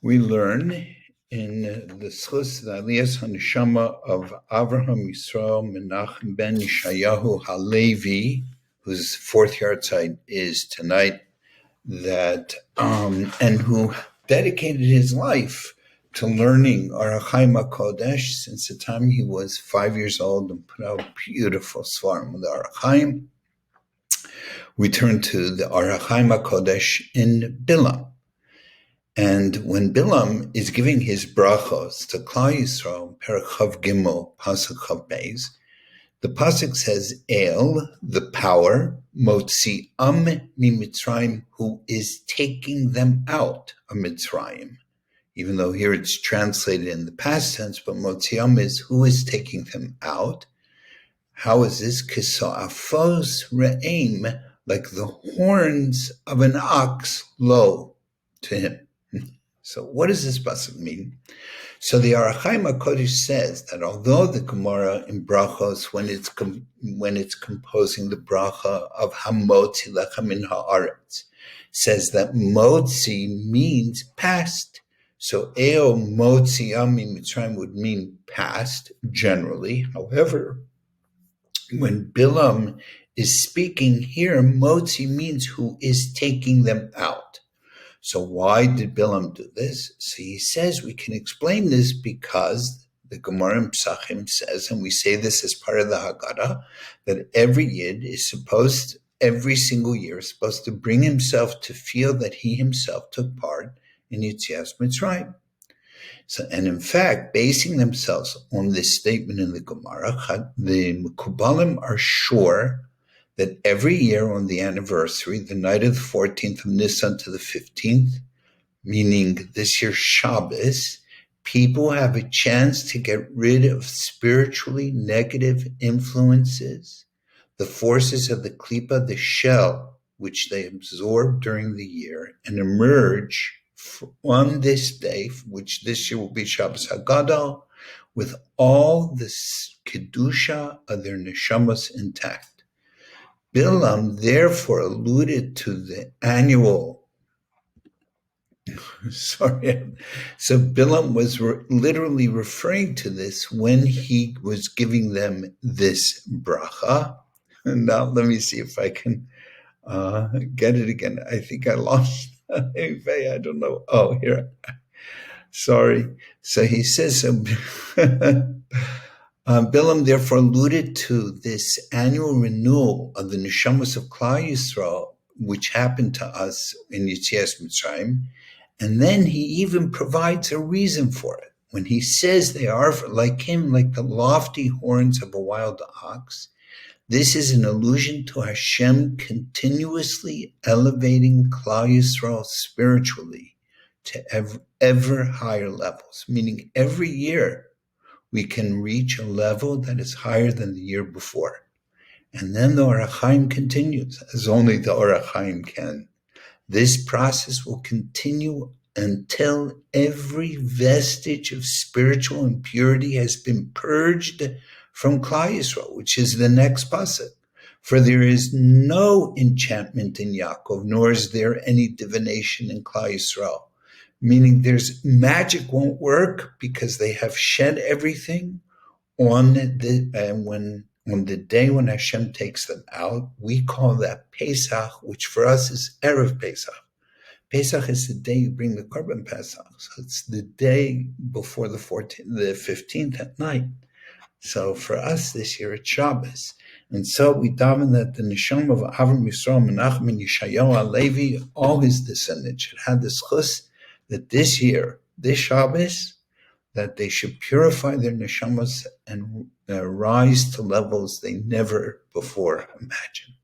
We learn in the Schus, the Aliyas HaNeshama of Avraham Yisrael Menachem ben Yeshayahu Halevi, whose fourth yahrzeit is tonight, that and who dedicated his life to learning Or HaChaim HaKodesh since the time he was 5 years old, and put out beautiful svarim with Or HaChaim. We turn to the Or HaChaim HaKodesh in Bilam. And when Bilam is giving his brachos to Klal Yisrael, Perek Chav Gimel, Pasuk Chav Beis, the pasuk says, El, the power, Motzi'am miMitzrayim, who is taking them out of Mitzrayim. Even though here it's translated in the past tense, but Motzi'am is who is taking them out. How is this? Kisa'afos re'im, like the horns of an ox, lo, to him. So what does this pasuk mean? So the Or HaChaim HaKodesh says that although the Gemara in Brachos, when it's composing the bracha of Hamotzi Lecha Min Haaretz, says that Motzi means past. So Eo Motzi Ami Mitzrayim would mean past generally. However, when Bilam is speaking here, Motzi means who is taking them out. So why did Bilam do this? So he says we can explain this because the Gemara in Psachim says, and we say this as part of the Haggadah, that every Yid is supposed, every single year, is supposed to bring himself to feel that he himself took part in Yetzias Mitzrayim. So, and in fact, basing themselves on this statement in the Gemara, the Mekubalim are sure that every year on the anniversary, the night of the 14th of Nisan to the 15th, meaning this year's Shabbos, people have a chance to get rid of spiritually negative influences, the forces of the klipa, the shell, which they absorb during the year, and emerge on this day, which this year will be Shabbos HaGadol, with all the kedusha of their neshamas intact. Bilam therefore alluded to the annual, so Bilam was literally referring to this when he was giving them this bracha. And now let me see if I can get it again. I think I lost it. I don't know. Oh, here. Sorry. So he says, Bilam therefore alluded to this annual renewal of the neshamas of Klal Yisrael, which happened to us in Yetzias Mitzrayim, and then he even provides a reason for it. When he says they are like him, like the lofty horns of a wild ox, this is an allusion to Hashem continuously elevating Klal Yisrael spiritually to ever higher levels, meaning every year we can reach a level that is higher than the year before. And then the Or HaChaim continues, as only the Or HaChaim can. This process will continue until every vestige of spiritual impurity has been purged from Klal Yisrael, which is the next pasuk. For there is no enchantment in Yaakov, nor is there any divination in Klal Yisrael. Meaning there's magic won't work because they have shed everything on the day when Hashem takes them out. We call that Pesach, which for us is Erev Pesach. Pesach is the day you bring the Korban Pesach. So it's the day before the 15th at night. So for us this year it's Shabbos. And so we daven that the Neshama of Avram Yisrael, Menachem and Yeshayahu HaLevi, all his descendants should have this chus that this year, this Shabbos, that they should purify their neshamas and rise to levels they never before imagined.